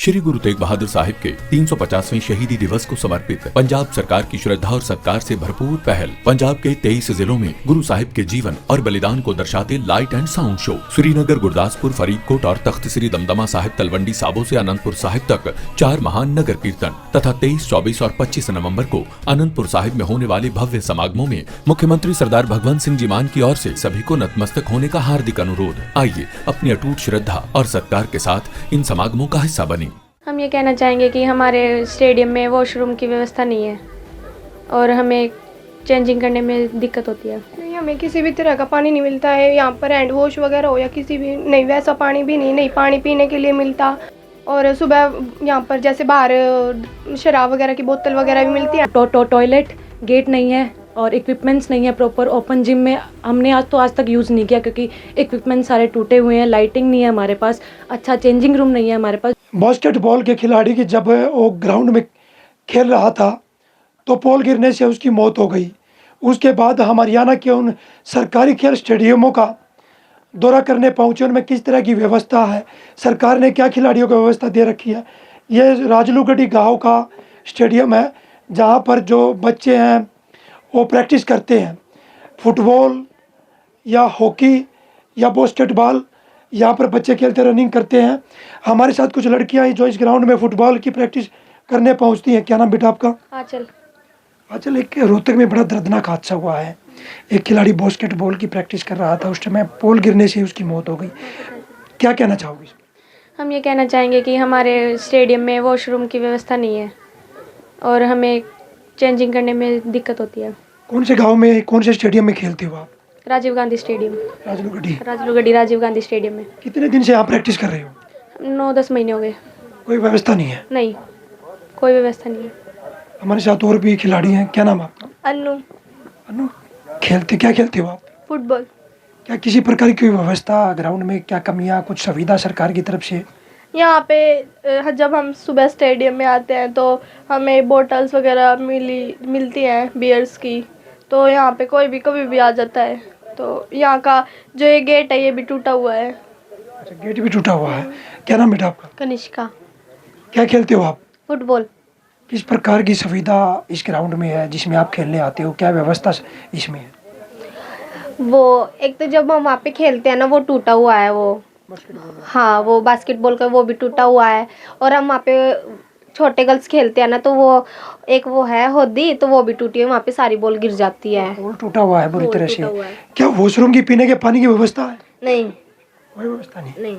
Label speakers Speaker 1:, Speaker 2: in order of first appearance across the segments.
Speaker 1: श्री गुरु तेग बहादुर साहिब के 350वें शहीदी दिवस को समर्पित पंजाब सरकार की श्रद्धा और सत्कार से भरपूर पहल। पंजाब के 23 जिलों में गुरु साहिब के जीवन और बलिदान को दर्शाते light and sound show Srinagar, Gurdaspur, Faridkot और तख्त श्री दमदमा साहिब, तलवंडी साबो से अनंतपुर साहिब तक 4 महान नगर कीर्तन तथा 23, 24 और 25 नवंबर को अनंतपुर साहिब में होने वाले भव्य समागमों में मुख्यमंत्री सरदार भगवंत सिंह जी मान की ओर से सभी को नतमस्तक होने का हार्दिक अनुरोध। आइए अपनी अटूट श्रद्धा और सत्कार के साथ इन समागमों का हिस्सा बने।
Speaker 2: हम ये कहना चाहेंगे कि हमारे स्टेडियम में वॉशरूम की व्यवस्था नहीं है और हमें चेंजिंग करने में दिक्कत होती है।
Speaker 3: नहीं, हमें किसी भी तरह का पानी नहीं मिलता है यहाँ पर, हैंड वॉश वगैरह हो या किसी भी नहीं, वैसा पानी भी नहीं पानी पीने के लिए मिलता। और सुबह यहाँ पर जैसे बाहर शराब वगैरह की बोतल वगैरह भी मिलती है।
Speaker 4: टॉयलेट गेट नहीं है और इक्विपमेंट्स नहीं है प्रॉपर। ओपन जिम में हमने आज तक यूज़ नहीं किया क्योंकि इक्विपमेंट सारे टूटे हुए हैं। लाइटिंग नहीं है हमारे पास, अच्छा चेंजिंग रूम नहीं है हमारे पास।
Speaker 5: बास्केटबॉल के खिलाड़ी की जब वो ग्राउंड में खेल रहा था तो पोल गिरने से उसकी मौत हो गई। उसके बाद हम हरियाणा के उन सरकारी खेल स्टेडियमों का दौरा करने पहुँचे, उनमें किस तरह की व्यवस्था है, सरकार ने क्या खिलाड़ियों को व्यवस्था दे रखी है। ये राजलूगढ़ी गाँव का स्टेडियम है जहाँ पर जो बच्चे हैं वो प्रैक्टिस करते हैं, फुटबॉल या हॉकी या बास्केटबॉल यहाँ पर बच्चे खेलते, रनिंग करते हैं। हमारे साथ कुछ लड़कियाँ जो इस ग्राउंड में फुटबॉल की प्रैक्टिस करने पहुँचती हैं। क्या नाम बेटा आपका? आंचल। एक रोहतक में बड़ा दर्दनाक हादसा हुआ है। एक खिलाड़ी बास्केटबॉल की प्रैक्टिस कर रहा था, उस समय पोल गिरने से उसकी मौत हो गई। क्या कहना चाहोगे?
Speaker 2: हम ये कहना चाहेंगे कि हमारे स्टेडियम में वॉशरूम की व्यवस्था नहीं है और हमें चेंजिंग करने में दिक्कत होती है।
Speaker 5: कौन से गाँव में, कौन से स्टेडियम में खेलते हो आप?
Speaker 2: राजीव गांधी स्टेडियम। राजलूगढ़ी राजीव गांधी स्टेडियम में।
Speaker 5: कितने दिन से आप प्रैक्टिस कर रहे हो?
Speaker 2: 9-10 महीने हो गए।
Speaker 5: कोई व्यवस्था नहीं है?
Speaker 2: नहीं, कोई व्यवस्था नहीं है।
Speaker 5: हमारे साथ और भी खिलाड़ी हैं। क्या नाम आपका?
Speaker 3: अनु।
Speaker 5: क्या खेलते हो आप?
Speaker 3: फुटबॉल।
Speaker 5: क्या किसी प्रकार की व्यवस्था ग्राउंड में, क्या कमियां, कुछ सुविधा सरकार की तरफ से?
Speaker 3: यहाँ पे जब हम सुबह स्टेडियम में आते हैं तो हमें बोटल्स वगैरह मिलती हैं बियर्स की, तो यहाँ पे कोई भी कभी भी आ जाता है। तो यहाँ का जो ये गेट है ये भी टूटा हुआ है।
Speaker 5: अच्छा, गेट भी टूटा हुआ है। क्या नाम बेटा आपका?
Speaker 2: कनिष्का।
Speaker 5: क्या खेलते हो आप?
Speaker 2: फुटबॉल।
Speaker 5: किस प्रकार की सुविधा इस ग्राउंड में है जिसमें आप खेलने आते हो? क्या व्यवस्था इसमें है?
Speaker 2: वो एक तो जब हम वहाँ पे खेलते हैं ना वो टूटा हुआ है, वो हाँ वो बास्केटबॉल का वो भी टूटा हुआ है। और हम वहाँ पे छोटे गर्ल्स खेलते हैं ना तो वो है होदी, तो वो भी टूटी है, वहाँ पे सारी बॉल गिर जाती है।
Speaker 5: पोल टूटा हुआ है बुरी तरह से। क्या वॉशरूम की पीने के पानी की व्यवस्था है?
Speaker 2: नहीं,
Speaker 5: कोई व्यवस्था नहीं।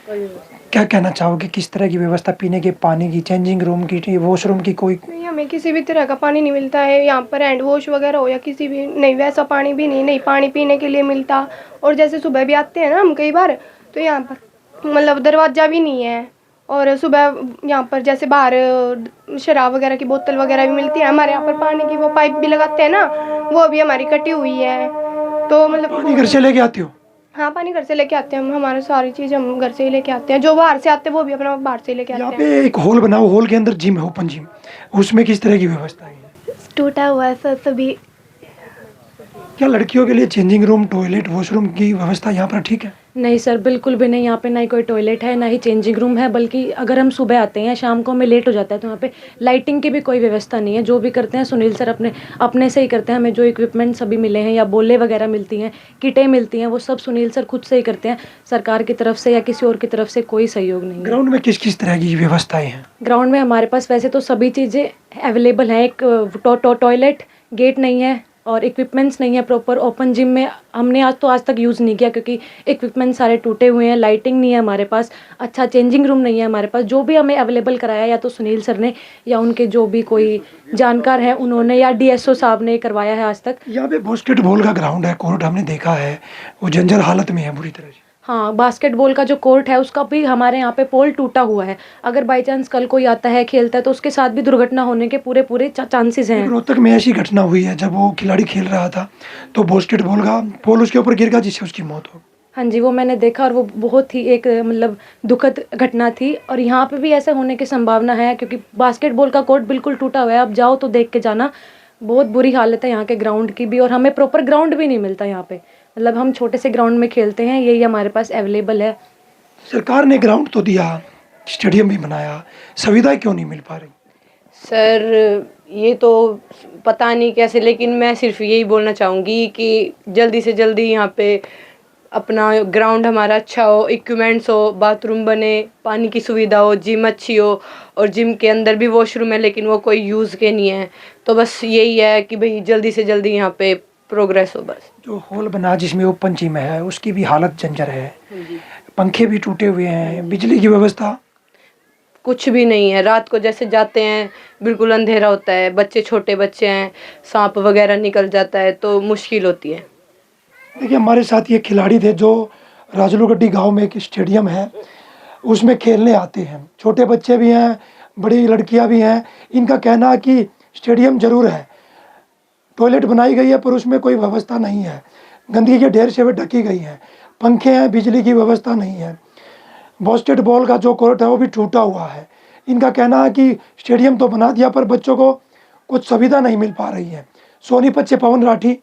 Speaker 2: कोई व्यवस्था।
Speaker 5: क्या कहना चाहोगे, किस तरह की व्यवस्था पीने के पानी की, चेंजिंग रूम की, वॉशरूम की? कोई
Speaker 3: नहीं, हमें किसी भी तरह का पानी नहीं मिलता है यहाँ पर, हैंड वॉश वगैरह हो या किसी भी नहीं, वैसा पानी भी नहीं पानी पीने के लिए मिलता। और जैसे सुबह भी आते हैं ना हम कई बार, तो यहाँ पर मतलब दरवाज़ा भी नहीं है। और सुबह यहाँ पर जैसे बाहर शराब वगैरह की बोतल वगैरह भी मिलती है। हमारे यहाँ पर पानी की वो पाइप भी लगाते हैं ना, वो भी हमारी कटी हुई है। तो मतलब
Speaker 5: पानी घर से लेके आते हो?
Speaker 3: हाँ, पानी घर से लेके आते हैं हम। हमारे सारी चीज़ हम घर से ही लेके आते हैं। जो बाहर से आते हैं वो भी अपना बाहर से ही लेके आते हैं।
Speaker 5: यहाँ पे एक हॉल बना हुआ, हॉल के अंदर जिम है, ओपन जिम, उसमें किस तरह की व्यवस्था है?
Speaker 3: टूटा हुआ है सर सभी।
Speaker 5: क्या लड़कियों के लिए चेंजिंग रूम, टॉयलेट, वॉशरूम की व्यवस्था यहाँ पर ठीक है?
Speaker 4: नहीं सर, बिल्कुल भी नहीं। यहाँ पे ना ही कोई टॉयलेट है, ना ही चेंजिंग रूम है। बल्कि अगर हम सुबह आते हैं, शाम को हमें लेट हो जाता है, तो यहाँ पे लाइटिंग की भी कोई व्यवस्था नहीं है। जो भी करते हैं सुनील सर अपने से ही करते हैं। हमें जो इक्विपमेंट सभी मिले हैं या बोले वगैरह मिलती हैं, किटें मिलती हैं, वो सब सुनील सर खुद से ही करते हैं। सरकार की तरफ से या किसी और की तरफ से कोई सहयोग नहीं है।
Speaker 5: ग्राउंड में किस किस तरह की व्यवस्थाएँ हैं?
Speaker 4: ग्राउंड में हमारे पास वैसे तो सभी चीज़ें अवेलेबल हैं। एक टॉयलेट गेट नहीं है और इक्विपमेंट्स नहीं है प्रॉपर। ओपन जिम में हमने आज तक यूज़ नहीं किया क्योंकि इक्विपमेंट सारे टूटे हुए हैं। लाइटिंग नहीं है हमारे पास, अच्छा चेंजिंग रूम नहीं है हमारे पास। जो भी हमें अवेलेबल कराया या तो सुनील सर ने या उनके जो भी कोई जानकार हैं उन्होंने, या DSO साहब ने करवाया है आज तक।
Speaker 5: यहाँ पे बास्केटबॉल का ग्राउंड है, कोर्ट हमने देखा है, वो जर्जर हालत में है बुरी तरह से।
Speaker 4: हाँ, बास्केटबॉल का जो कोर्ट है उसका भी हमारे यहाँ पे पोल टूटा हुआ है। अगर बाई चांस कल कोई आता है खेलता है तो उसके साथ भी दुर्घटना होने के पूरे चांसेस हैं।
Speaker 5: रोहतक में ऐसी घटना हुई है जब वो खिलाड़ी खेल रहा था तो बास्केटबॉल का पोल उसके ऊपर गिर गया जिससे उसकी मौत हो।
Speaker 4: हाँ जी, वो मैंने देखा और वो बहुत ही एक मतलब दुखद घटना थी। और यहाँ पे भी ऐसे होने की संभावना है क्योंकि बास्केटबॉल का कोर्ट बिल्कुल टूटा हुआ है। आप जाओ तो देख के जाना, बहुत बुरी हालत है यहाँ के ग्राउंड की भी। और हमें प्रॉपर ग्राउंड भी नहीं मिलता यहाँ पे, मतलब हम छोटे से ग्राउंड में खेलते हैं, यही हमारे पास अवेलेबल है।
Speaker 5: सरकार ने ग्राउंड तो दिया, स्टेडियम भी बनाया, सुविधाएं क्यों नहीं मिल पा रही?
Speaker 6: सर ये तो पता नहीं कैसे, लेकिन मैं सिर्फ यही बोलना चाहूँगी कि जल्दी से जल्दी यहाँ पे अपना ग्राउंड हमारा अच्छा हो, इक्विपमेंट्स हो, बाथरूम बने, पानी की सुविधा हो, जिम अच्छी हो, और जिम के अंदर भी वॉशरूम है लेकिन वो कोई यूज़ के नहीं है। तो बस यही है कि भाई जल्दी से जल्दी यहाँ पे प्रोग्रेस हो बस।
Speaker 5: जो हॉल बना जिसमें ओपन जिम है उसकी भी हालत जंजर है, पंखे भी टूटे हुए हैं, बिजली की व्यवस्था
Speaker 6: कुछ भी नहीं है। रात को जैसे जाते हैं बिल्कुल अंधेरा होता है, बच्चे छोटे बच्चे हैं, सांप वगैरह निकल जाता है तो मुश्किल होती है।
Speaker 5: देखिए हमारे साथ ये खिलाड़ी थे जो राजलूगड्डी गांव में एक स्टेडियम है उसमें खेलने आते हैं, छोटे बच्चे भी हैं, बड़ी लड़कियां भी हैं। इनका कहना है कि स्टेडियम जरूर है, टॉयलेट बनाई गई है पर उसमें कोई व्यवस्था नहीं है, गंदगी के ढेर से वे ढकी गई हैं, पंखे हैं, बिजली की व्यवस्था नहीं है, बास्केटबॉल का जो कोर्ट है वो भी टूटा हुआ है। इनका कहना है कि स्टेडियम तो बना दिया पर बच्चों को कुछ सुविधा नहीं मिल पा रही है। सोनीपत से पवन राठी,